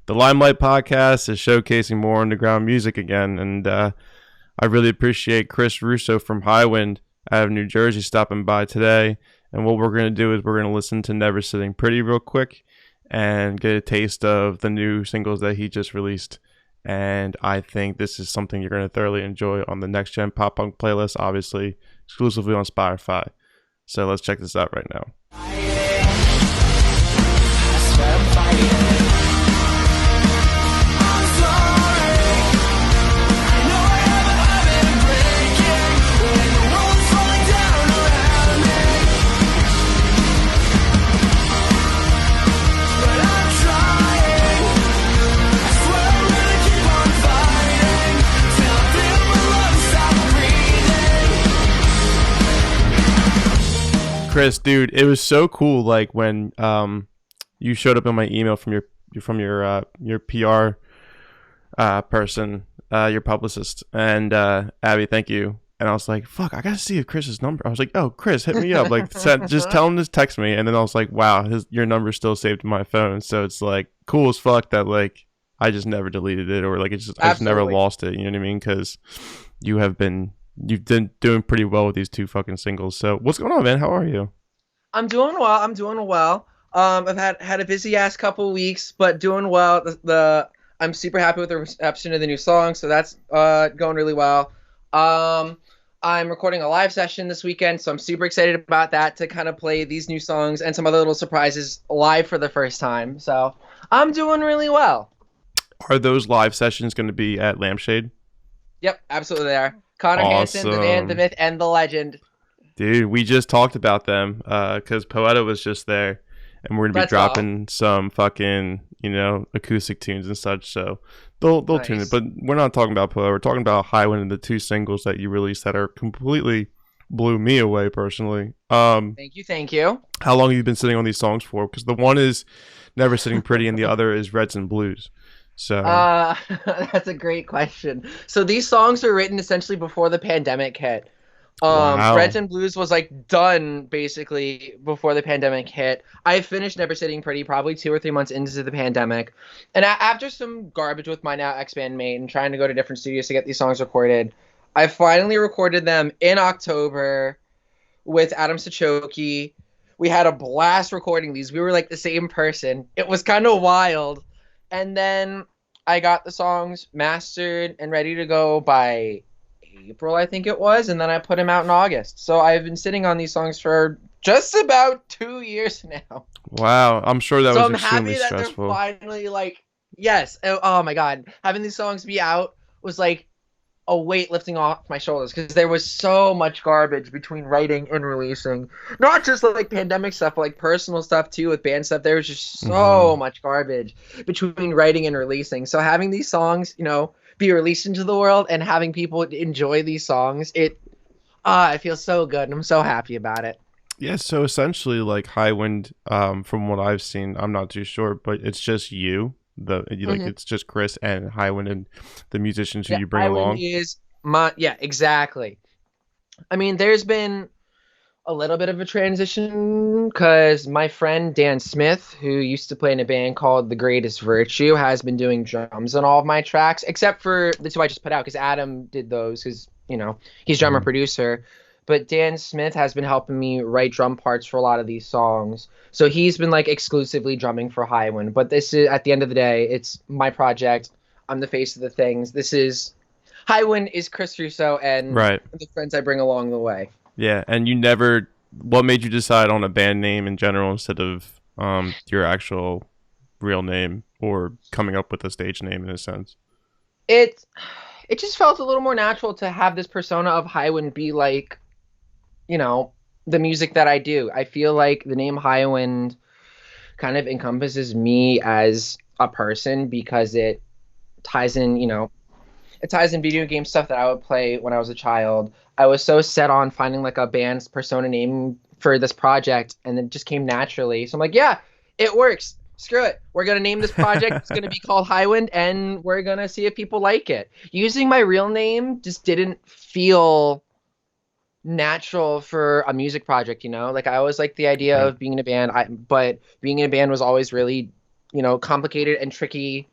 The Limelight podcast is showcasing more underground music again, and I really appreciate Chris Russo from Highwind out of New Jersey stopping by today. And what we're going to do is we're going to listen to Never Sitting Pretty real quick and get a taste of the new singles that he just released. And I think this is something you're going to thoroughly enjoy on the Next Gen Pop Punk playlist, obviously exclusively on Spotify. So let's check this out right now. Chris, dude, it was so cool. Like when you showed up in my email from your PR person, your publicist, and Abby, thank you. And I was like, fuck, I gotta see if Chris's number. I was like, oh, Chris, hit me up. Like, just tell him to text me. And then I was like, wow, your number's still saved in my phone. So it's like cool as fuck that like I just never deleted it, or like I just never lost it. You know what I mean? Because you've been doing pretty well with these two fucking singles. So what's going on, man? How are you? I'm doing well. I've had a busy ass couple weeks, but doing well. I'm super happy with the reception of the new song, so that's going really well. I'm recording a live session this weekend, so I'm super excited about that, to kind of play these new songs and some other little surprises live for the first time. So I'm doing really well. Are those live sessions going to be at Lampshade? Yep, absolutely they are. Connor Awesome. Hansen, the man, the myth, and the legend. Dude, we just talked about them because Poeta was just there, and we're gonna be dropping some fucking acoustic tunes and such. So they'll tune it, but we're not talking about Poeta. We're talking about Highwind and the two singles that you released that are completely blew me away personally. Thank you. How long have you been sitting on these songs for? Because the one is Never Sitting Pretty, and the other is Reds and Blues. So that's a great question. So these songs were written essentially before the pandemic hit. Wow. Reds and Blues was like done basically before the pandemic hit. I finished Never Sitting Pretty probably 2 or 3 months into the pandemic, and after some garbage with my now ex-bandmate and trying to go to different studios to get these songs recorded, I finally recorded them in October with Adam Sachoki. We had a blast recording these. We were like the same person. It was kind of wild. And then I got the songs mastered and ready to go by April, I think it was, and then I put them out in August. So I've been sitting on these songs for just about 2 years now. Wow, I'm sure that was extremely stressful. So I'm happy that they're finally like, yes. Oh my God, having these songs be out was like a weight lifting off my shoulders, because there was so much garbage between writing and releasing. Not just like pandemic stuff, but like personal stuff too with band stuff. There was just so much garbage between writing and releasing. So having these songs, be released into the world and having people enjoy these songs, it feels so good, and I'm so happy about it. Yeah, so essentially like Highwind, from what I've seen, I'm not too sure, but it's just it's just Chris and Highwind and the musicians who you bring along. Exactly. I mean, there's been a little bit of a transition because my friend Dan Smith, who used to play in a band called The Greatest Virtue, has been doing drums on all of my tracks, except for the 2 I just put out, because Adam did those because, he's drummer producer. But Dan Smith has been helping me write drum parts for a lot of these songs. So he's been like exclusively drumming for Highwind. But this is, at the end of the day, it's my project. I'm the face of the things. Highwind is Chris Russo and the friends I bring along the way. Yeah, and what made you decide on a band name in general instead of your actual real name, or coming up with a stage name in a sense? It just felt a little more natural to have this persona of Highwind be like, the music that I do. I feel like the name Highwind kind of encompasses me as a person, because it ties in, video game stuff that I would play when I was a child. I was so set on finding like a band's persona name for this project, and it just came naturally. So I'm like, yeah, it works. Screw it. We're going to name this project. It's going to be called Highwind, and we're going to see if people like it. Using my real name just didn't feel natural for a music project, Like, I always liked the idea of being in a band, but being in a band was always really, complicated and tricky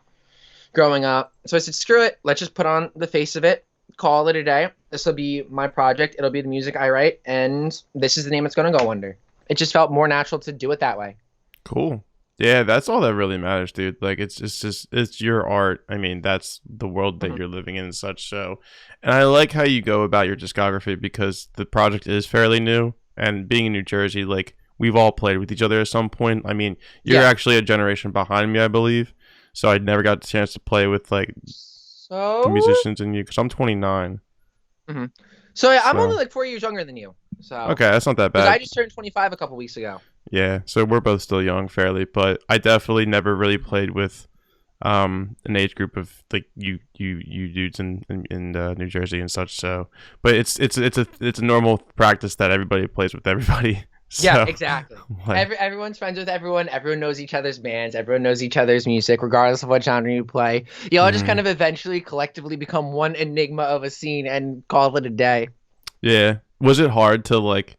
growing up. So I said, screw it. Let's just put on the face of it, call it a day. This will be my project. It'll be the music I write, and this is the name it's going to go under. It just felt more natural to do it that way. Cool. Yeah, that's all that really matters, dude. Like it's your art. I mean, that's the world that you're living in and such. So, and I like how you go about your discography because the project is fairly new, and being in New Jersey, like we've all played with each other at some point. I mean, you're actually a generation behind me, I believe. So I never got the chance to play with like the musicians in you because I'm 29. So I'm only like 4 years younger than you. So okay, that's not that bad. I just turned 25 a couple weeks ago. Yeah, so we're both still young, fairly, but I definitely never really played with an age group of like you dudes in New Jersey and such. So, but it's a normal practice that everybody plays with everybody. So, yeah, exactly. Like, Everyone's friends with everyone. Everyone knows each other's bands. Everyone knows each other's music, regardless of what genre you play. You all just kind of eventually collectively become one enigma of a scene and call it a day. Yeah. Was it hard to like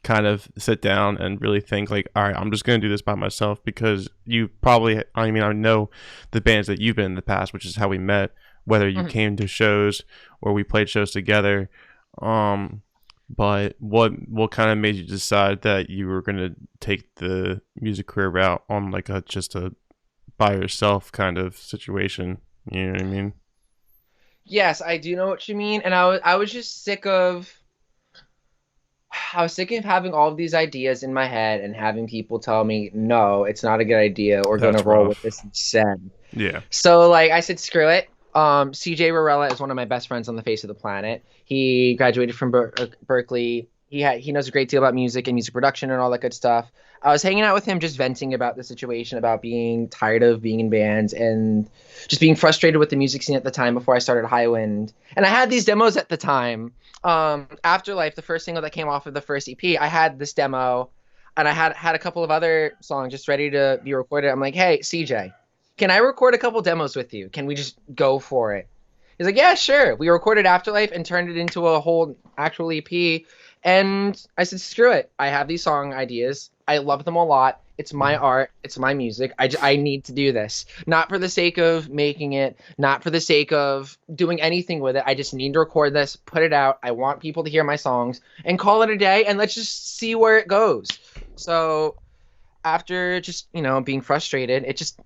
kind of sit down and really think like, all right, I'm just going to do this by myself? Because you probably, I mean, I know the bands that you've been in the past, which is how we met, whether you came to shows or we played shows together. But what kind of made you decide that you were going to take the music career route on like just a by yourself kind of situation? You know what I mean? Yes, I do know what you mean. And I was just sick of having all of these ideas in my head and having people tell me, no, it's not a good idea. We're going to roll with this instead. Yeah. So like I said, screw it. CJ Rorella is one of my best friends on the face of the planet. He graduated from Berkeley. He knows a great deal about music and music production and all that good stuff. I was hanging out with him just venting about the situation, about being tired of being in bands and just being frustrated with the music scene at the time before I started Highwind. And I had these demos at the time. Afterlife, the first single that came off of the first EP, I had this demo and I had a couple of other songs just ready to be recorded. I'm like, hey, CJ, can I record a couple demos with you? Can we just go for it? He's like, yeah, sure. We recorded Afterlife and turned it into a whole actual EP. And I said, screw it. I have these song ideas. I love them a lot. It's my art. It's my music. I need to do this. Not for the sake of making it. Not for the sake of doing anything with it. I just need to record this, put it out. I want people to hear my songs and call it a day. And let's just see where it goes. So after just, being frustrated, it just...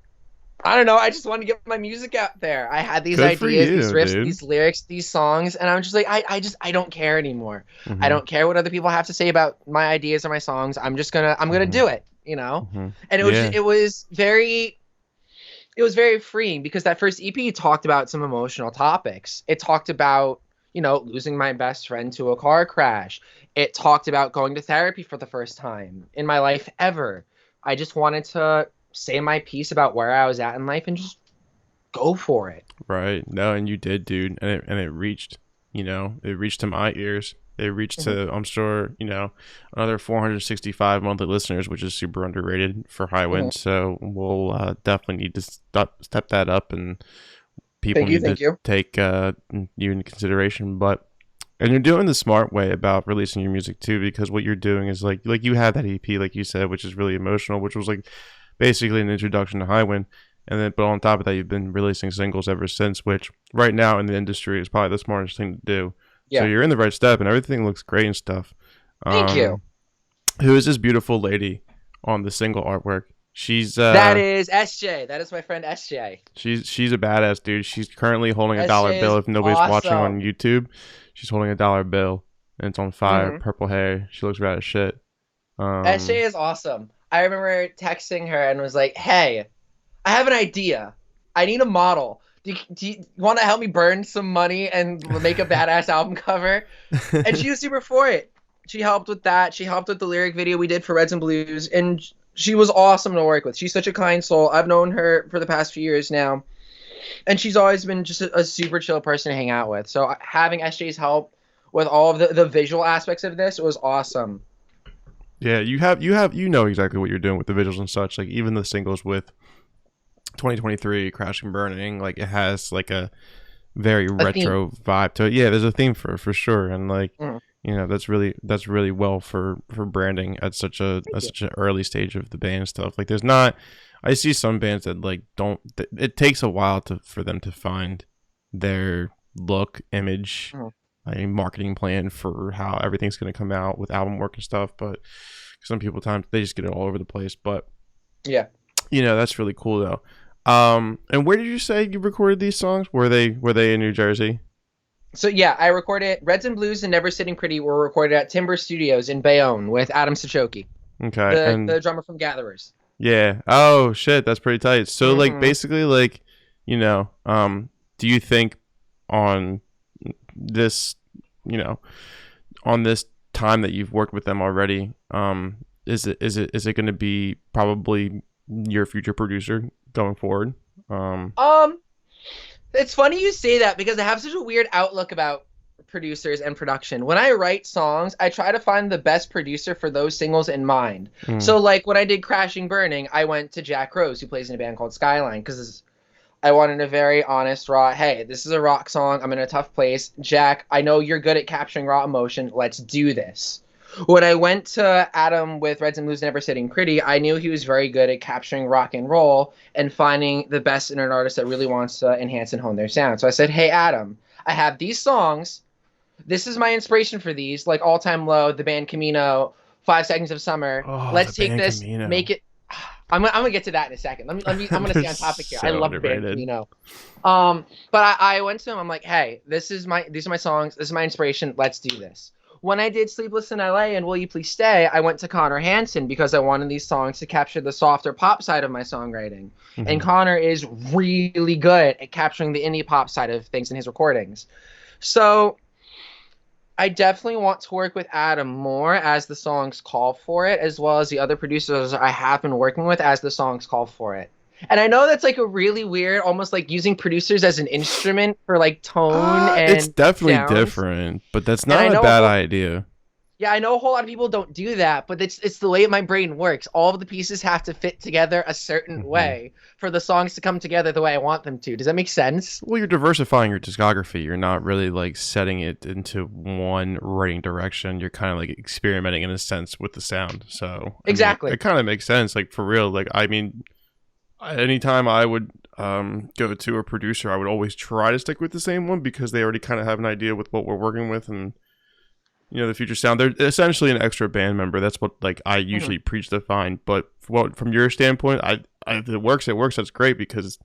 I don't know. I just wanted to get my music out there. I had these ideas, these riffs, dude. These lyrics, these songs, and I'm just like, I don't care anymore. I don't care what other people have to say about my ideas or my songs. I'm gonna do it, And it was very freeing because that first EP talked about some emotional topics. It talked about, losing my best friend to a car crash. It talked about going to therapy for the first time in my life ever. I just wanted to say my piece about where I was at in life and just go for it. Right. No, and you did, dude. And it reached, it reached to my ears. It reached to, I'm sure, another 465 monthly listeners, which is super underrated for Highwind. So we'll definitely need to step that up, and people need to take you into consideration. And you're doing the smart way about releasing your music too, because what you're doing is like you had that EP, like you said, which is really emotional, which was like basically an introduction to Highwind, and then but on top of that, you've been releasing singles ever since, which right now in the industry is probably the smartest thing to do. Yeah. So you're in the right step, and everything looks great and stuff. Thank you. Who is this beautiful lady on the single artwork? She's that is SJ. That is my friend SJ. She's a badass, dude. She's currently holding a dollar bill. If nobody's watching on YouTube, she's holding a dollar bill, and it's on fire. Purple hair. She looks rad as shit. SJ is awesome. I remember texting her and was like, hey, I have an idea. I need a model. Do you want to help me burn some money and make a badass album cover? And she was super for it. She helped with that. She helped with the lyric video we did for Reds and Blues. And she was awesome to work with. She's such a kind soul. I've known her for the past few years now. And she's always been just a super chill person to hang out with. So having SJ's help with all of the visual aspects of this was awesome. Yeah, you know exactly what you're doing with the visuals and such. Like even the singles with 2023 Crash and Burning, like it has like a very retro vibe to it. Yeah, there's a theme for sure, and like that's really well for branding at such an early stage of the band and stuff. Like there's not I see some bands that like don't. It takes a while for them to find their look, image, Mhm. a marketing plan for how everything's going to come out with album work and stuff. But some people times they just get it all over the place. But Yeah. that's really cool though. And where did you say you recorded these songs? Were they in New Jersey? So yeah, I recorded Reds and Blues and Never Sitting Pretty were recorded at Timber Studios in Bayonne with Adam Sachoki, Okay, the drummer from Gatherers. yeah. Oh shit, that's pretty tight. So like Hmm. basically like, do you think on this, you know, on this time that you've worked with them already, is it going to be probably your future producer going forward? Um, it's funny you say that because I have such a weird outlook about producers and production. When I write songs, I try to find the best producer for those singles in mind. Mm, So like when I did Crashing Burning, I went to Jack Rose, who plays in a band called Skyline, because I wanted a very honest, raw, hey, this is a rock song. I'm in a tough place. Jack, I know you're good at capturing raw emotion. Let's do this. When I went to Adam with Reds and Blues Never Sitting Pretty, I knew he was very good at capturing rock and roll and finding the best in an artist that really wants to enhance and hone their sound. So I said, hey, Adam, I have these songs. This is my inspiration for these, like All Time Low, the band Camino, 5 Seconds of Summer. oh, the Let's take band this, Camino. make it. I'm gonna get to that in a second. I'm gonna stay on topic here. I So love the band underrated. Camino. But I went to him. I'm like, hey, these are my songs. This is my inspiration. Let's do this. When I did Sleepless in LA and Will You Please Stay, I went to Connor Hansen because I wanted these songs to capture the softer pop side of my songwriting. Mhm. And Connor is really good at capturing the indie pop side of things in his recordings. So I definitely want to work with Adam more as the songs call for it, as well as the other producers I have been working with as the songs call for it. And I know that's like a really weird, almost like using producers as an instrument for like tone It's and definitely sounds. different, but that's And I not a know bad idea. Yeah, I know a whole lot of people don't do that, but it's the way my brain works. All of the pieces have to fit together a certain Mhm. way for the songs to come together the way I want them to. Does that make sense? Well, you're diversifying your discography. You're not really like setting it into one writing direction. You're kind of like experimenting in a sense with the sound. So Exactly. it kind of makes sense. Like for real. Like I mean, anytime I would go to a producer, I would always try to stick with the same one because they already kind of have an idea with what we're working with and the future sound. They're essentially an extra band member. That's what like I usually preach to find. But from your standpoint, I if it works. It works. That's great because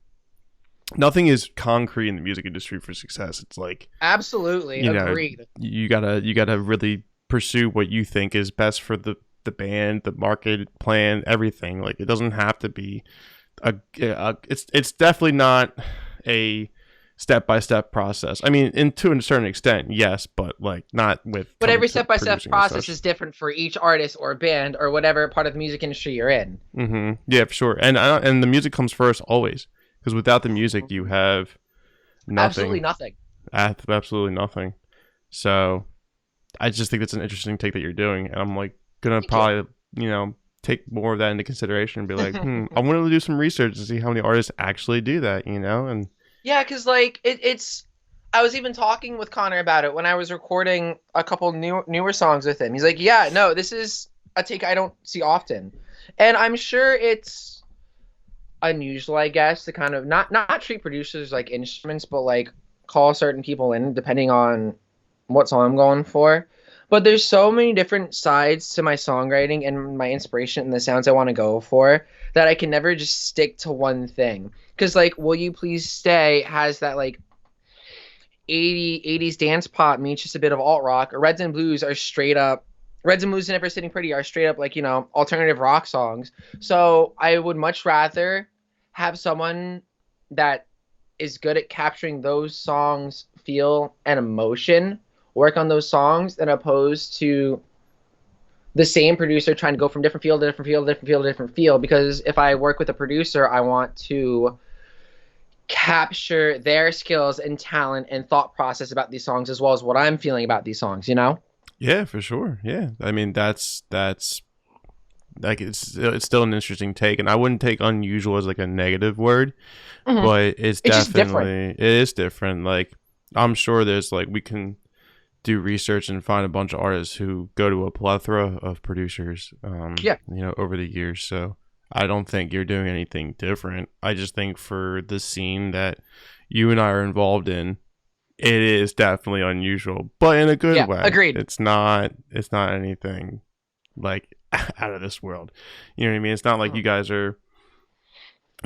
nothing is concrete in the music industry for success. It's like Absolutely. Agreed. you gotta really pursue what you think is best for the band, the market plan, everything. Like it doesn't have to be it's definitely not a step-by-step process. I mean, to a certain extent, yes, but like not with. But every coming to step-by-step producing and process such. is different for each artist or band or whatever part of the music industry you're in. Mm-hmm. Yeah, for sure. And the music comes first always, because without the music, you have nothing. Absolutely nothing. Absolutely nothing. So, I just think it's an interesting take that you're doing, and I'm like gonna probably take more of that into consideration and be like, I want to do some research to see how many artists actually do that, and. Yeah, because like it's. I was even talking with Connor about it when I was recording a couple newer songs with him. He's like, "Yeah, no, this is a take I don't see often," and I'm sure it's unusual, I guess, to kind of not treat producers like instruments, but like call certain people in depending on what song I'm going for. But there's so many different sides to my songwriting and my inspiration and the sounds I want to go for that I can never just stick to one thing. Because like, Will You Please Stay has that like 80s dance pop meets just a bit of alt rock. Or Reds and Blues are straight up. Reds and Blues and Never Sitting Pretty are straight up like alternative rock songs. So I would much rather have someone that is good at capturing those songs feel and emotion work on those songs than opposed to the same producer trying to go from different field to different field to different field to different field. Because if I work with a producer, I want to capture their skills and talent and thought process about these songs as well as what I'm feeling about these songs, Yeah, for sure. Yeah. I mean, that's like it's still an interesting take, and I wouldn't take unusual as like a negative word, but it's just definitely it is different. Like I'm sure there's like we can do research and find a bunch of artists who go to a plethora of producers over the years. So I don't think you're doing anything different. I just think for the scene that you and I are involved in, it is definitely unusual, but in a good Yeah, way. agreed. It's not anything like out of this world. You know what I mean? It's not like you guys are,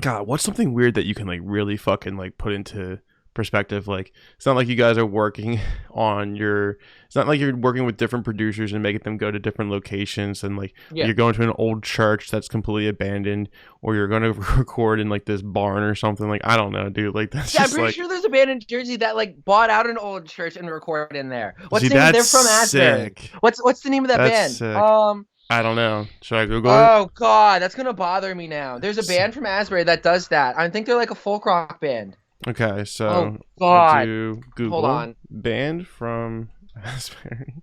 God, what's something weird that you can like really fucking like put into perspective? Like, it's not like you guys are working on your, it's not like you're working with different producers and making them go to different locations, and like Yeah. you're going to an old church that's completely abandoned, or you're going to record in like this barn or something. Like, I don't know, dude. Like, that's Yeah, I'm just pretty like, sure there's a band in Jersey that like bought out an old church and recorded in there. What's see, the name? They're that's from Asbury. sick. What's the name of that That's band? sick. I don't know. Should I Google it? Oh God, that's gonna bother me now. There's a band from Asbury that does that. I think they're like a folk rock band. Okay, Oh so we'll God, do hold Google on. band from Asbury.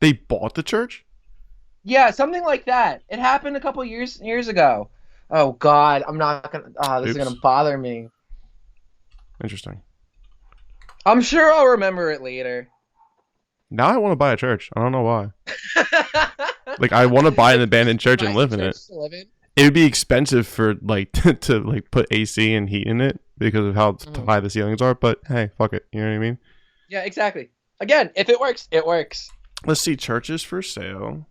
They bought the church? Yeah, something like that. It happened a couple years ago. Oh God, I'm not gonna. This is gonna Oops. bother me. Interesting. I'm sure I'll remember it later. Now I want to buy a church. I don't know why. Like, I want to buy an abandoned church and live in it. It would be expensive for like to like put AC and heat in it because of how high the ceilings are. But hey, fuck it. You know what I mean? Yeah, exactly. Again, if it works, it works. Let's see, churches for sale.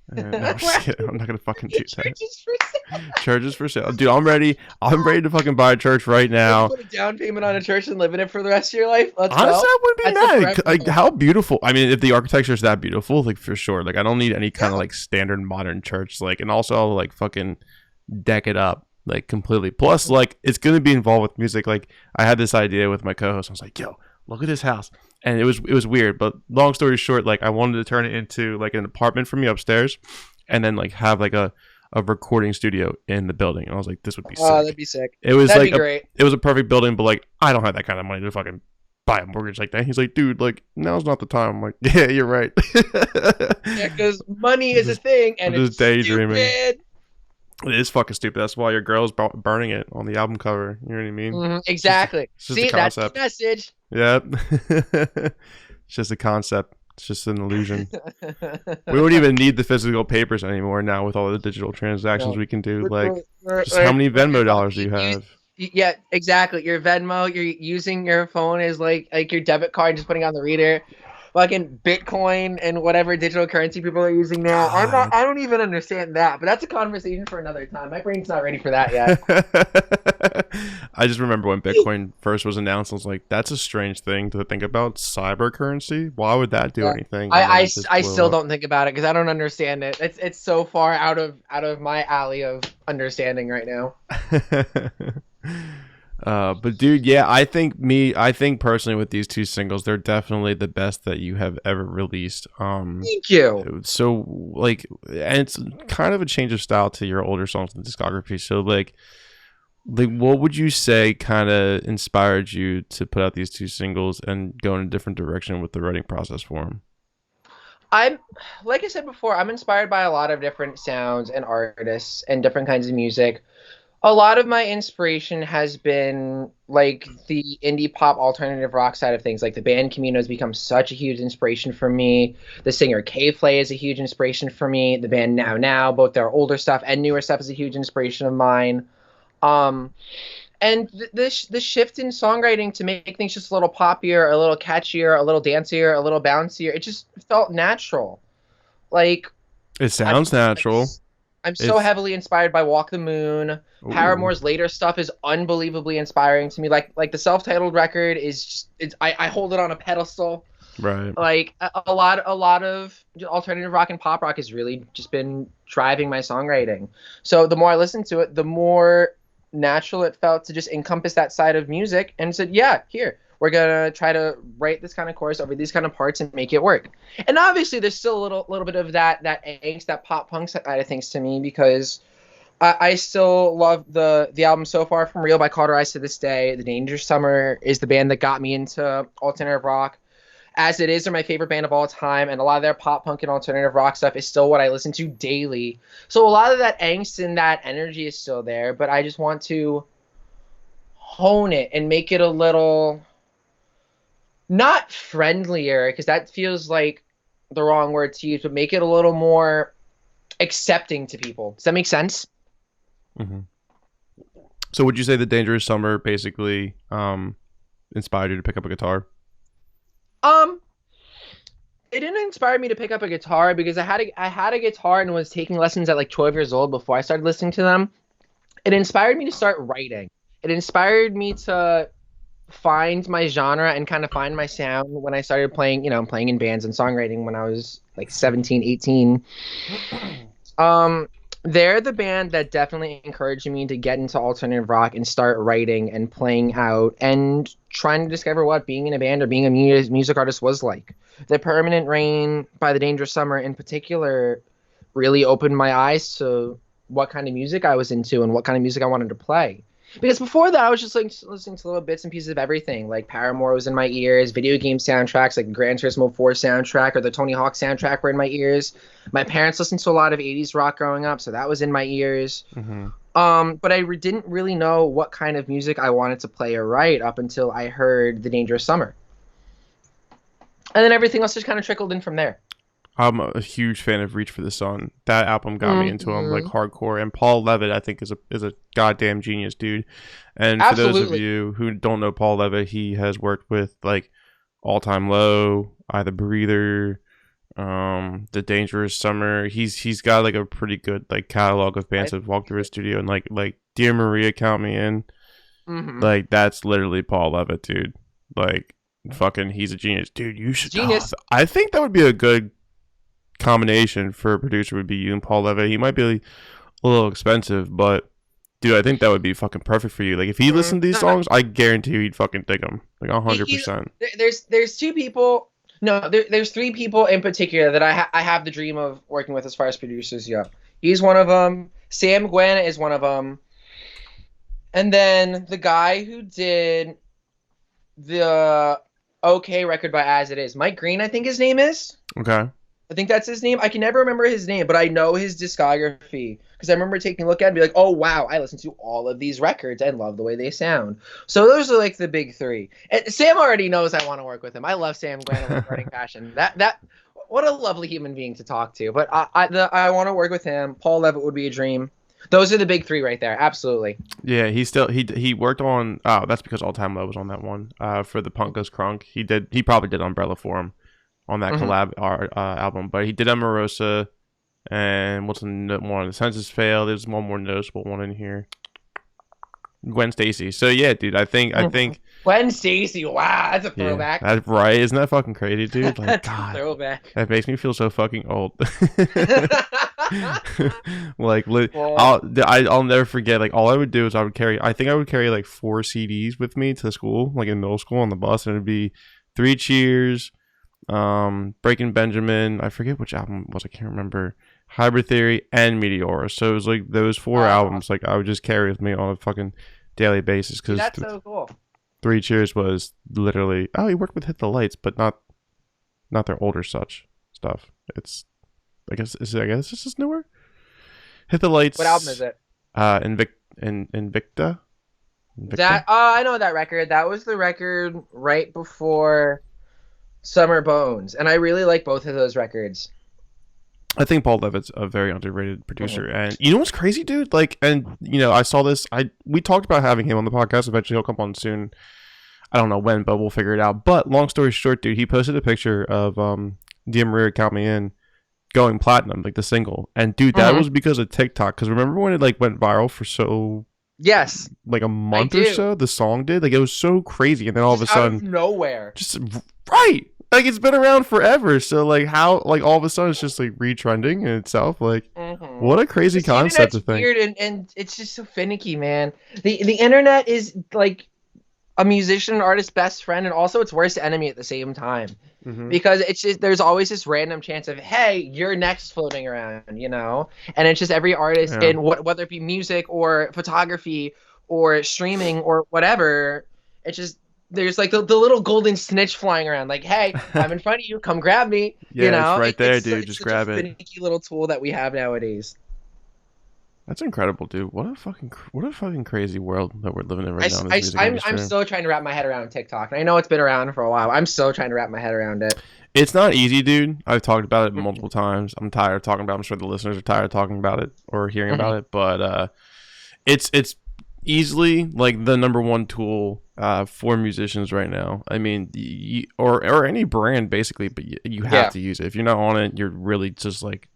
No, I'm just kidding. I'm not gonna fucking do that. Churches for sale. Churches for sale, dude. I'm ready. I'm ready to fucking buy a church right now. Put a down payment on a church and live in it for the rest of your life. Let's Honestly, go. I wouldn't be That's a mad. forever Like, how beautiful. I mean, if the architecture is that beautiful, like, for sure. Like, I don't need any kind of like standard modern church. Like, and also I'll like fucking deck it up like completely. Plus, like, it's gonna be involved with music. Like, I had this idea with my co-host. I was like, yo, look at this house. And it was weird. But long story short, like, I wanted to turn it into like an apartment for me upstairs, and then like have like a recording studio in the building. And I was like, this would be sick. Oh, that'd be sick. It was That'd like be great. it was a perfect building, but like, I don't have that kind of money to fucking buy a mortgage like that. He's like, dude, like, now's not the time. I'm like, yeah, you're right. Yeah, because money is a thing, and I'm it's just daydreaming. stupid. It is fucking stupid. That's why your girl's burning it on the album cover. You know what I mean? Exactly. It's just See, a that's the concept. message. Yep. It's just a concept. It's just an illusion. We don't even need the physical papers anymore now with all the digital transactions we can do. Like, just how many Venmo dollars do you have? Yeah, exactly. Your Venmo, you're using your phone as like your debit card, just putting on the reader. Fucking Bitcoin and whatever digital currency people are using now. I don't even understand that, but that's a conversation for another time. My brain's not ready for that yet. I just remember when Bitcoin first was announced, I was like, that's a strange thing to think about. Cyber currency? Why would that do anything? I still don't think about it because I don't understand it. It's so far out of my alley of understanding right now. But dude, yeah, I think personally with these two singles, they're definitely the best that you have ever released. Thank you. So like, and it's kind of a change of style to your older songs in the discography. So like what would you say kind of inspired you to put out these two singles and go in a different direction with the writing process for them? I'm, like I said before, I'm inspired by a lot of different sounds and artists and different kinds of music. A lot of my inspiration has been like the indie pop alternative rock side of things. Like the band Camino has become such a huge inspiration for me. The singer K-Flay is a huge inspiration for me. The band Now, both their older stuff and newer stuff, is a huge inspiration of mine. And this shift in songwriting to make things just a little poppier, a little catchier, a little dancier, a little bouncier, it just felt natural. Like, it sounds natural. I'm so heavily inspired by Walk the Moon. Ooh. Paramore's later stuff is unbelievably inspiring to me. Like the self-titled record is just, I hold it on a pedestal. Right. Like a lot of alternative rock and pop rock has really just been driving my songwriting. So the more I listened to it, the more natural it felt to just encompass that side of music, and said, yeah, here, we're gonna try to write this kind of chorus over these kind of parts and make it work. And obviously there's still a little bit of that angst, that pop punk side of things to me, because I still love the album So Far From Real by Cauterized to this day. The Danger Summer is the band that got me into alternative rock. As It Is are my favorite band of all time, and a lot of their pop punk and alternative rock stuff is still what I listen to daily. So a lot of that angst and that energy is still there, but I just want to hone it and make it a little, not friendlier, because that feels like the wrong word to use, but make it a little more accepting to people. Does that make sense? Mm-hmm. So would you say the Dangerous Summer basically inspired you to pick up a guitar? Um, it didn't inspire me to pick up a guitar because I had a guitar and was taking lessons at like 12 years old before I started listening to them. It inspired me to start writing. It inspired me to find my genre and kind of find my sound when I started playing, playing in bands and songwriting when I was like 17, 18. Um, they're the band that definitely encouraged me to get into alternative rock and start writing and playing out and trying to discover what being in a band or being a music artist was like. The Permanent Rain by the Dangerous Summer in particular really opened my eyes to what kind of music I was into and what kind of music I wanted to play. Because before that, I was just like listening to little bits and pieces of everything. Like Paramore was in my ears, video game soundtracks like Gran Turismo 4 soundtrack or the Tony Hawk soundtrack were in my ears. My parents listened to a lot of 80s rock growing up, so that was in my ears. Mm-hmm. But I didn't really know what kind of music I wanted to play or write up until I heard The Dangerous Summer. And then everything else just kind of trickled in from there. I'm a huge fan of Reach for the Sun. That album got me into him like hardcore. And Paul Levitt, I think, is a goddamn genius, dude. And for those of you who don't know Paul Levitt, he has worked with like All Time Low, I the Breather, The Dangerous Summer. He's got like a pretty good like catalog of bands that walked through his studio, and like Dear Maria, Count Me In. Mm-hmm. Like that's literally Paul Levitt, dude. Like fucking, he's a genius, dude. You should. Genius. I think that would be a good combination for a producer, would be you and Paul Levitt. He might be a little expensive, but dude, I think that would be fucking perfect for you. Like if he listened to these songs, I guarantee you he'd fucking dig them like 100%. There's two people. No, there's three people in particular that I have the dream of working with as far as producers go. He's one of them. Sam Gwen is one of them. And then the guy who did the OK record by As It Is, Mike Green, I think his name is. Okay. I think that's his name. I can never remember his name, but I know his discography because I remember taking a look at it and be like, oh, wow, I listened to all of these records and love the way they sound. So those are like the big three. And Sam already knows I want to work with him. I love Sam Glenn and love Burning Passion. What a lovely human being to talk to. But I want to work with him. Paul Levitt would be a dream. Those are the big three right there. Absolutely. Yeah, he worked on, oh, that's because All Time Low was on that one. For the Punk Goes Crunk. He probably did Umbrella for him on that collab album, but he did Amorosa, and what's one? The Census Failed. There's one more noticeable one in here. Gwen Stacy. So yeah, dude, I think Gwen Stacy. Wow, that's a throwback. Yeah, that's right. Isn't that fucking crazy, dude? Like, that's God, a throwback. That makes me feel so fucking old. Like, I'll never forget. Like, all I would do is I would carry like 4 CDs with me to school, like in middle school on the bus, and it'd be 3 Cheers, Breaking Benjamin, I forget which album it was, I can't remember, Hybrid Theory, and Meteora. So it was like those 4 albums, like I would just carry with me on a fucking daily basis. Cause that's so cool. 3 Cheers was literally, he worked with Hit the Lights, but not their older such stuff. It's, I guess this is newer. Hit the Lights. What album is it? Invicta. That I know that record. That was the record right before Summer Bones, and I really like both of those records. I think Paul Levitt's a very underrated producer, and you know what's crazy, dude? Like, and you know, I saw this. We talked about having him on the podcast. Eventually, he'll come on soon. I don't know when, but we'll figure it out. But long story short, dude, he posted a picture of Dear Maria, Count Me In going platinum, like the single, and dude, that was because of TikTok. Because remember when it like went viral for like a month or so, the song did, like it was so crazy, and then all of a sudden, out of nowhere, just right. Like, it's been around forever, so, like, how, like, all of a sudden it's just, like, retrending in itself, like, what a crazy concept to think. Weird, and it's just so finicky, man. The internet is, like, a musician and artist's best friend, and also its worst enemy at the same time. Because it's just, there's always this random chance of, hey, you're next floating around, you know? And it's just every artist, in whether it be music or photography or streaming or whatever, it's just, there's like the little golden snitch flying around, like, hey, I'm in front of you, come grab me. Yeah, you know? It's right there, dude. It's just such grab a it. finicky little tool that we have nowadays. That's incredible, dude. What a fucking crazy world that we're living in right now. I'm still trying to wrap my head around TikTok, and I know it's been around for a while. I'm still trying to wrap my head around it. It's not easy, dude. I've talked about it multiple times. I'm tired of talking about it. I'm sure the listeners are tired of talking about it or hearing about it, but it's easily like the number one tool for musicians right now. I mean, or any brand basically, but you have to use it. If you're not on it, you're really just like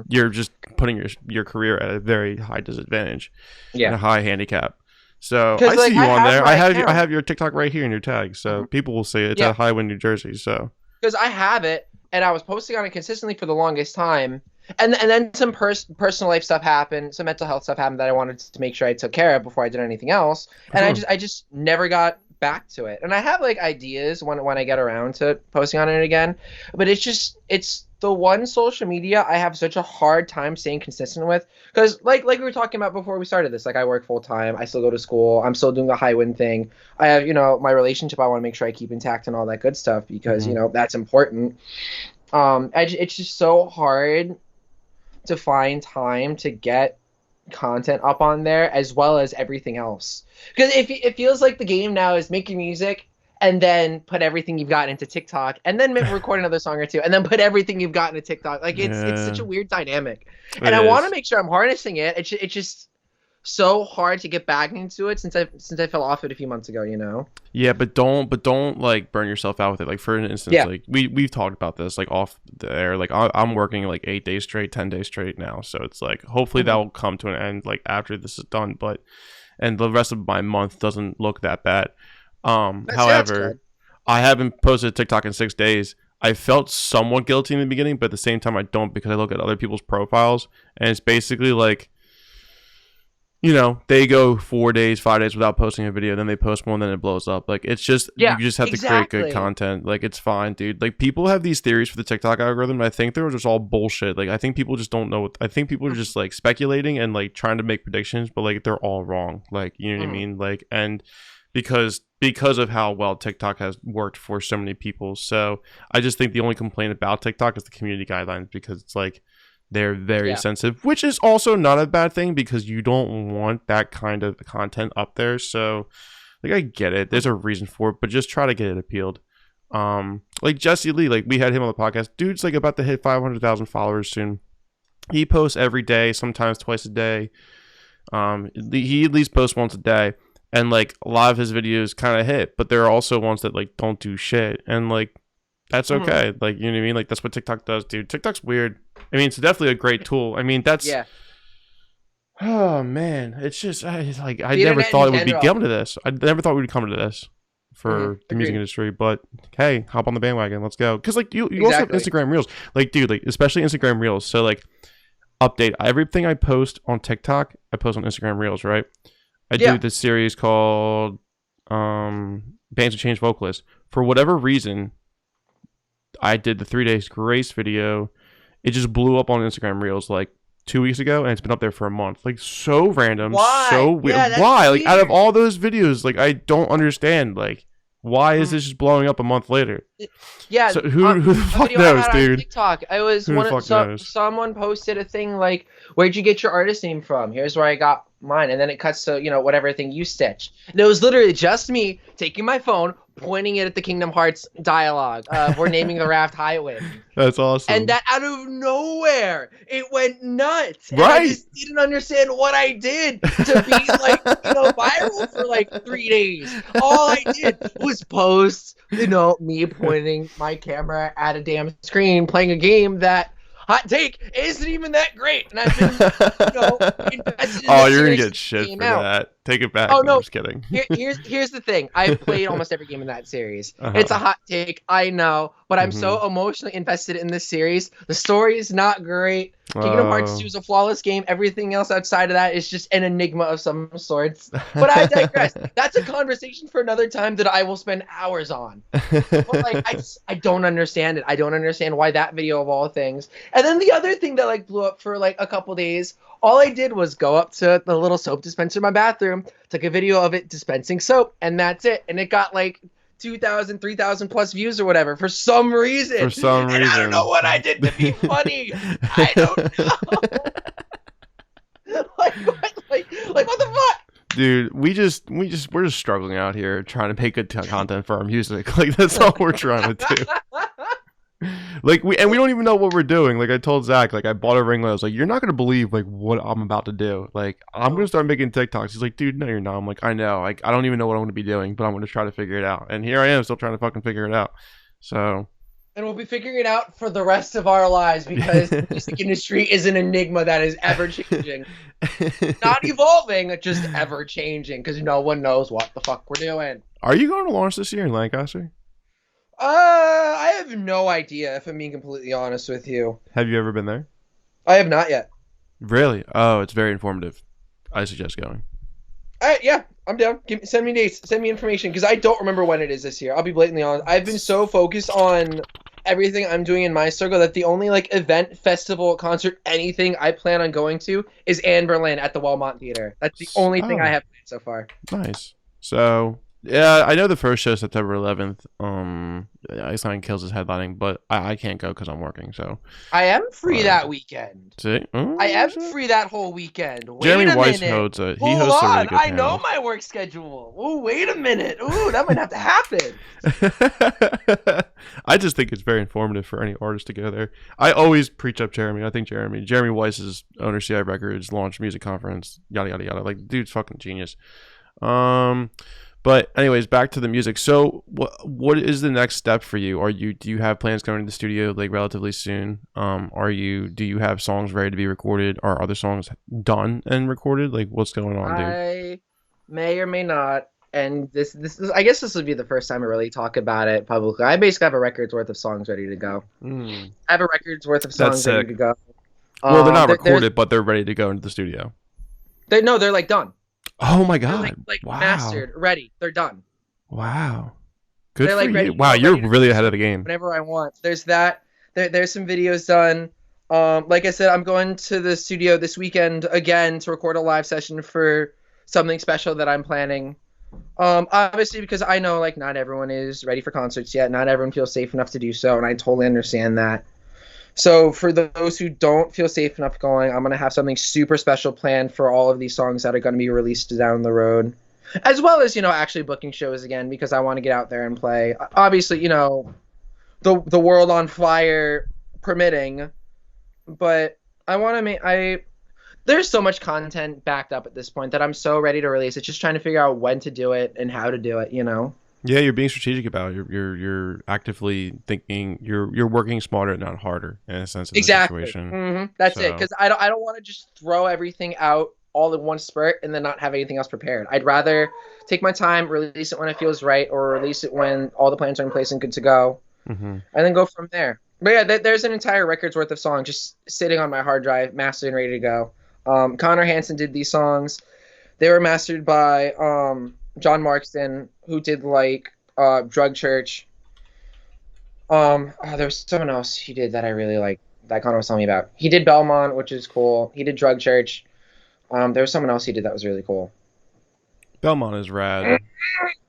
you're just putting your career at a very high disadvantage, and a high handicap. So I see you on there. I have your TikTok right here in your tag. So people will say it's at Highwind, New Jersey. So because I have it and I was posting on it consistently for the longest time. And then some personal life stuff happened, some mental health stuff happened that I wanted to make sure I took care of before I did anything else. And I just never got back to it. And I have like ideas when I get around to posting on it again, but it's the one social media I have such a hard time staying consistent with, because like we were talking about before we started this, like I work full time, I still go to school, I'm still doing the Highwind thing, I have my relationship I want to make sure I keep intact and all that good stuff because that's important. It's just so hard to find time to get content up on there as well as everything else, because it feels like the game now is making music and then put everything you've got into TikTok and then record another song or two and then put everything you've got into TikTok. Like it's such a weird dynamic, and I want to make sure I'm harnessing it. It's just so hard to get back into it since I fell off it a few months ago, Yeah, but don't like burn yourself out with it. Like for instance, like we've talked about this like off the air. Like I'm working like 8 days straight, 10 days straight now. So it's like hopefully that will come to an end like after this is done. And the rest of my month doesn't look that bad. However, I haven't posted TikTok in 6 days. I felt somewhat guilty in the beginning, but at the same time I don't, because I look at other people's profiles and it's basically like, they go 4 days, 5 days without posting a video, then they post one, then it blows up. Like, it's just, you just have to create good content. Like, it's fine, dude. Like, people have these theories for the TikTok algorithm, and I think they're just all bullshit. Like, I think people just don't know. I think people are just, like, speculating and, like, trying to make predictions, but, like, they're all wrong. Like, you know what I mean? Like, and because of how well TikTok has worked for so many people. So, I just think the only complaint about TikTok is the community guidelines, because it's, like, they're very sensitive, which is also not a bad thing because you don't want that kind of content up there. So, like, I get it. There's a reason for it, but just try to get it appealed. Like Jesse Lee, like we had him on the podcast. Dude's like about to hit 500,000 followers soon. He posts every day, sometimes twice a day. He at least posts once a day, and like a lot of his videos kind of hit, but there are also ones that like don't do shit, and like that's okay. Like, you know what I mean? Like, that's what TikTok does, dude. TikTok's weird. I mean, it's definitely a great tool. I mean, that's... Yeah. Oh, man. It's just... I never thought it would be coming to this. I never thought we would come to this for the music industry. But, hey, hop on the bandwagon. Let's go. Because, like, you also have Instagram Reels. Like, dude, like, especially Instagram Reels. So, like, update. Everything I post on TikTok, I post on Instagram Reels, right? I do this series called Bands to Change Vocalist. For whatever reason... I did the 3 days grace video. It just blew up on Instagram Reels like 2 weeks ago, and it's been up there for a month. Like, so random. Why? So weird. Yeah, why? Weird. Like, out of all those videos, like, I don't understand. Like, why is this just blowing up a month later? Yeah. So who the fuck knows, dude? TikTok. I was someone posted a thing like, "Where'd you get your artist name from? Here's where I got mine," and then it cuts to whatever thing you stitch. And it was literally just me taking my phone, pointing it at the Kingdom Hearts dialogue. We're naming the raft Highwind. That's awesome. And that out of nowhere, it went nuts. And I just didn't understand what I did to be like, viral for like 3 days. All I did was post, me pointing my camera at a damn screen, playing a game that, hot take, isn't even that great. And I've been, invested in oh, you're going to get shit for that. Take it back. Oh, no, I'm just kidding. Here's the thing. I've played almost every game in that series. It's a hot take, I know, but I'm so emotionally invested in this series. The story is not great. Kingdom Hearts 2 is a flawless game. Everything else outside of that is just an enigma of some sorts. But I digress. That's a conversation for another time that I will spend hours on. But like, I don't understand it. I don't understand why that video of all things. And then the other thing that like blew up for like a couple days, all I did was go up to the little soap dispenser in my bathroom, took a video of it dispensing soap, and that's it. And it got like 2,000, 3,000 plus views or whatever for some reason. For some reason. I don't know what I did to be funny. I don't know. like what the fuck? Dude, we're just struggling out here trying to make good content for our music. Like, that's all we're trying to do. Like we don't even know what we're doing. Like I told Zach, like I bought a ring light. I was like, you're not gonna believe like what I'm about to do. Like I'm gonna start making TikToks. He's like, dude, no, you're not. I'm like, I know. Like I don't even know what I'm gonna be doing, but I'm gonna try to figure it out. And here I am, still trying to fucking figure it out. So. And we'll be figuring it out for the rest of our lives because the music industry is an enigma that is ever changing. Not evolving, just ever changing because no one knows what the fuck we're doing. Are you going to launch this year in Lancaster? I have no idea, if I'm being completely honest with you. Have you ever been there? I have not yet. Really? Oh, it's very informative. I suggest going. Yeah, I'm down. Send me dates. Send me information because I don't remember when it is this year. I'll be blatantly honest. I've been so focused on everything I'm doing in my circle that the only like event, festival, concert, anything I plan on going to is Anne Berlin at the Wellmont Theater. That's the only thing I have planned so far. Nice. So yeah, I know the first show is September 11th. Iceland Kills is headlining, but I can't go because I'm working. So I am free that weekend. See? I am free that whole weekend. Jeremy Weiss hosts a really good panel. I know my work schedule. Oh, wait a minute. Ooh, that might have to happen. I just think it's very informative for any artist to go there. I always preach up Jeremy. I think Jeremy Weiss's owner CI Records launch music conference, yada yada yada. Like, dude's fucking genius. But anyways, back to the music. So what is the next step for you? Do you have plans going to the studio like relatively soon? Do you have songs ready to be recorded? Are other songs done and recorded? Like what's going on, dude? I may or may not. And this is, I guess this would be the first time I really talk about it publicly. I basically have a record's worth of songs ready to go. I have a record's worth of songs ready to go. Well, they're not recorded, but they're ready to go into the studio. They're like done. Oh my god! Like wow. Mastered, ready. They're done. Wow. Good they're for like ready, you. Wow, you're really ahead of the game. Whenever I want. There's that. There's some videos done. Like I said, I'm going to the studio this weekend again to record a live session for something special that I'm planning. Obviously because I know like not everyone is ready for concerts yet. Not everyone feels safe enough to do so, and I totally understand that. So for those who don't feel safe enough going, I'm going to have something super special planned for all of these songs that are going to be released down the road. As well as, actually booking shows again because I want to get out there and play. Obviously, the world on fire permitting. But I want to there's so much content backed up at this point that I'm so ready to release. It's just trying to figure out when to do it and how to do it, Yeah, you're being strategic about it. You're actively thinking. You're working smarter, not harder, in a sense of the situation. Mm-hmm. That's it. Because I don't want to just throw everything out all in one spurt and then not have anything else prepared. I'd rather take my time, release it when it feels right, or release it when all the plans are in place and good to go, and then go from there. But yeah, there's an entire record's worth of songs just sitting on my hard drive, mastered and ready to go. Connor Hansen did these songs. They were mastered by John Markston, who did like Drug Church. There was someone else he did that I really liked that Connor was telling me about. He did Belmont, which is cool. He did Drug Church. There was someone else he did that was really cool. Belmont is rad.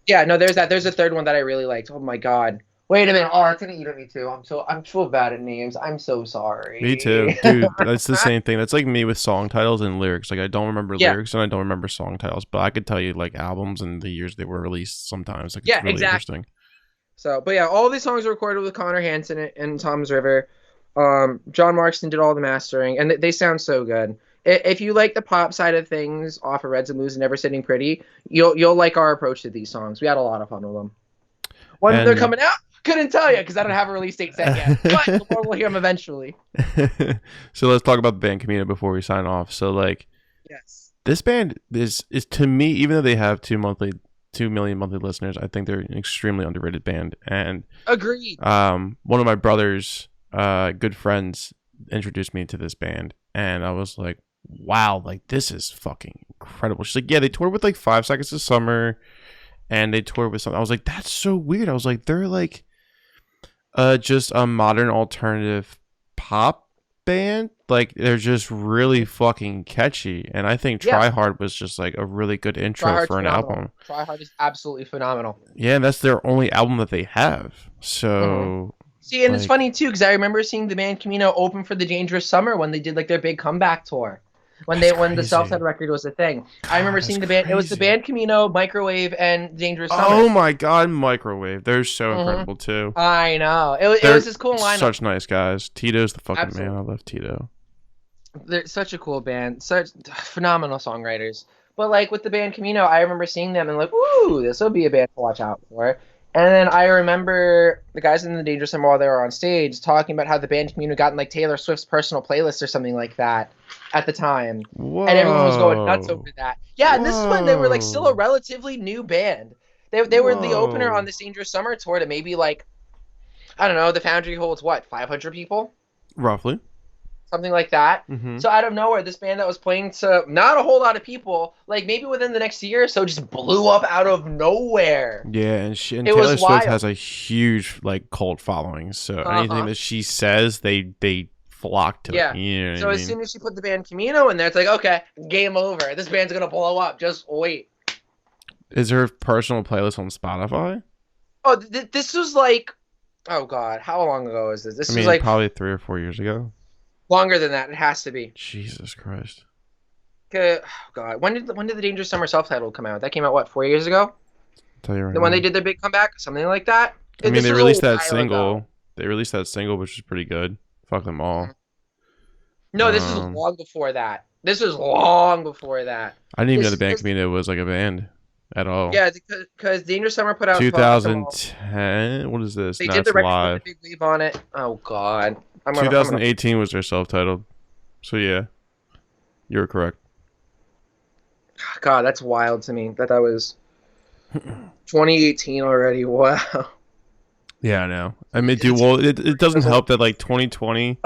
Yeah, no, there's that. There's a third one that I really liked. Oh my god. Wait a minute. Oh, it's gonna eat at me too. I'm so bad at names. I'm so sorry. Me too, dude. That's the same thing. That's like me with song titles and lyrics. Like I don't remember lyrics and I don't remember song titles, but I could tell you like albums and the years they were released sometimes. Like it's really interesting. So, but yeah, all these songs were recorded with Connor Hansen and Tom's River. John Markston did all the mastering, and they sound so good. If you like the pop side of things off of Reds and Blues and Never Sitting Pretty, you'll like our approach to these songs. We had a lot of fun with them. When they're coming out, couldn't tell you because I don't have a release date set yet. But we'll hear them eventually. So let's talk about the band Camino before we sign off. So like, yes, this band is to me, even though they have 2 million monthly listeners, I think they're an extremely underrated band. And agreed. One of my brother's good friends introduced me to this band, and I was like, wow, like this is fucking incredible. She's like, yeah, they toured with like 5 Seconds of Summer, and they toured with something. I was like, that's so weird. I was like, they're like just a modern alternative pop band. Like they're just really fucking catchy, and I think Try Hard was just like a really good intro for an album. Try Hard is absolutely phenomenal. Yeah, and that's their only album that they have. So see, and it's funny too because I remember seeing the band Camino open for the Dangerous Summer when they did like their big comeback tour. when That's when the crazy. self-titled record was a thing. I remember That's seeing the band. It was the crazy. band Camino, Microwave, and Dangerous Summer. Oh my god, Microwave. They're so Mhm. incredible too. I know. It They're was this cool lineup. such nice guys. Tito's the fucking Absolutely. man. I love Tito. They're such a cool band, such phenomenal songwriters. But like with the band Camino, I remember seeing them and like, ooh, this will be a band to watch out for. And then I remember the guys in the Dangerous Summer while they were on stage talking about how the band Camino got in like Taylor Swift's personal playlist or something like that at the time, Whoa. and everyone was going nuts over that. Yeah, and this is when they were like still a relatively new band. They were the opener on this Dangerous Summer tour to maybe like, I don't know, the Foundry holds what, 500 people? Roughly. Something like that. Mm-hmm. So out of nowhere, this band that was playing to not a whole lot of people, like maybe within the next year or so, just blew up out of nowhere. Yeah, and It Taylor was Swift wild. has a huge like cult following. So anything Uh-huh. that she says, they flock to Yeah. it. You know what So I as mean? soon as she put the band Camino in there, it's like, okay, game over. This band's gonna blow up. Just wait. Is her personal playlist on Spotify? Oh, this was like, oh god, how long ago is this? This I mean, was like probably 3 or 4 years ago. longer than that. It has to be. Jesus Christ. Oh god, when did the Dangerous Summer self-titled come out? That came out what, 4 years ago? I'll tell you right The when now. they did their big comeback, something like that. I mean, This they was a released that while single. ago. They released that single, which was pretty good. Fuck them all. No, this is Um, long before that. This was long before that. I didn't even know This- the band this- Camino was like a band at all. Yeah, because Dangerous Summer put out Fuck Them All. 2010. What is this? They No, did the it's record live. with the big wave on it. Oh god. I'm gonna 2018 was their self-titled. So yeah, you're correct. God, that's wild to me. That was 2018 already. Wow. Yeah, I know. I mean, dude, well, it doesn't help that like 2020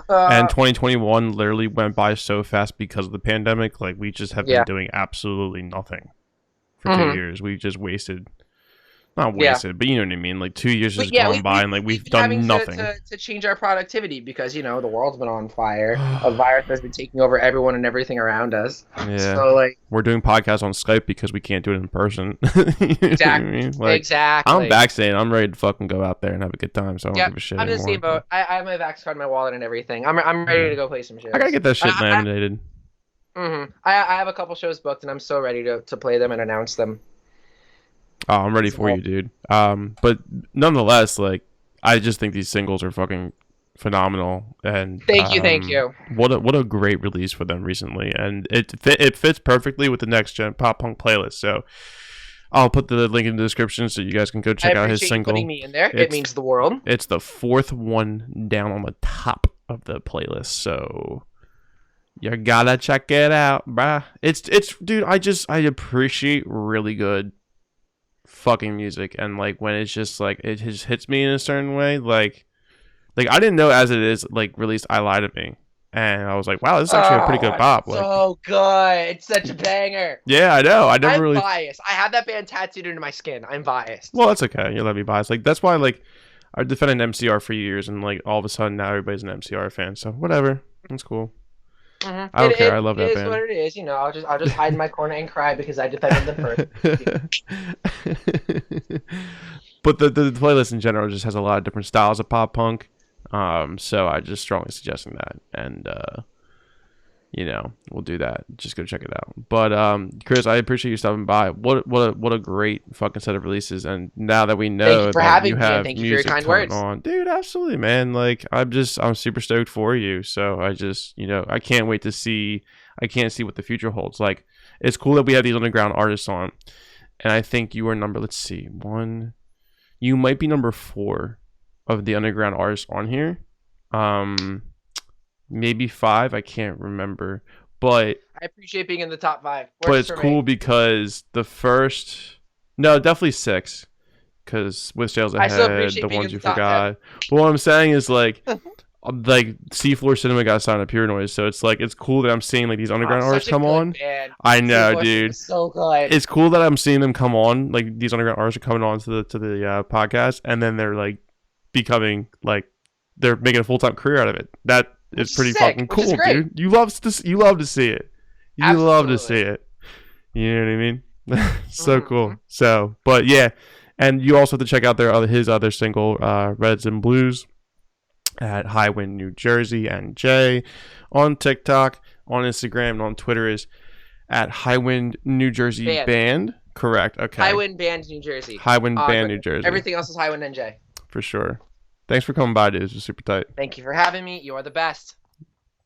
and 2021 literally went by so fast because of the pandemic. Like we just have Yeah. been doing absolutely nothing for Mhm. 2 years. We just wasted, not wasted, but you know what I mean. Like 2 years has gone by, and like we've been done having nothing. to change our productivity because the world's been on fire. A virus has been taking over everyone and everything around us. Yeah, So like we're doing podcasts on Skype because we can't do it in person. You know what I exactly, mean? Like, exactly. I'm vaccinated. I'm ready to fucking go out there and have a good time. So I don't Yeah, give a shit I'm in the anymore. same boat. I have my vax card, my wallet, and everything. I'm ready to go play some shows. I gotta get that shit I- laminated. I have a couple shows booked, and I'm so ready to play them and announce them. Oh, I'm ready for So- you, dude. But nonetheless, like, I just think these singles are fucking phenomenal. And Thank you. What a great release for them recently, and it fits perfectly with the next gen pop punk playlist. So I'll put the link in the description so you guys can go check I out his appreciate you single. putting me in there. It It's- means the world. It's the 4th one down on the top of the playlist, so you gotta check it out, bruh. It's dude. I appreciate really good fucking music, and like when it's just like it just hits me in a certain way, like I didn't know As It Is like released I Lie to Me, and I was like, wow, this is actually a pretty good bop. Like, So good. It's such a banger. yeah, I know. I never I'm really. biased. I have that band tattooed into my skin. I'm biased. Well, that's okay. You let me biased. Like that's why like I defended MCR for years, and like all of a sudden now everybody's an MCR fan. So whatever, that's cool. Mhm. I don't care. I love that It is band. what it is. I'll just hide in my corner and cry because I defended them first. But the playlist in general just has a lot of different styles of pop punk. So I just strongly suggesting that, and we'll do that. Just go check it out. But Chris, I appreciate you stopping by. What a great fucking set of releases. And now that we know Thank you for that having you me, and have thank you for your music kind coming words. on, dude, absolutely, man. Like I'm super stoked for you. So I just I can't wait to see. I can't see what the future holds. Like it's cool that we have these underground artists on, and I think you are number. Let's see, one. You might be number 4 of the underground artists on here. Maybe 5. I can't remember. But I appreciate being in the top 5. but it's cool because the first, no, definitely 6. Because with Sales I still Ahead, appreciate the being ones in you the top forgot. But what I'm saying is like Seafloor Cinema got signed to Pure Noise, so it's like it's cool that I'm seeing like these underground artists come on. I know, dude. So good. It's cool that I'm seeing them come on. Like these underground artists are coming on to the podcast, and then they're like becoming like they're making a full-time career out of it. That is Which pretty is sick, fucking which is cool, great. dude. You love to see it. You love to see Absolutely. it. You know what I mean? So Mhm. cool. So, but yeah, and you also have to check out his other single, Reds and Blues, at Highwind New Jersey and Jay on TikTok. on Instagram and on Twitter is at Highwind New Jersey Band. Correct. Okay. Highwind Band New Jersey. Highwind Band New Jersey. Everything else is Highwind NJ. For sure. Thanks for coming by, dude. This was super tight. Thank you for having me. You are the best.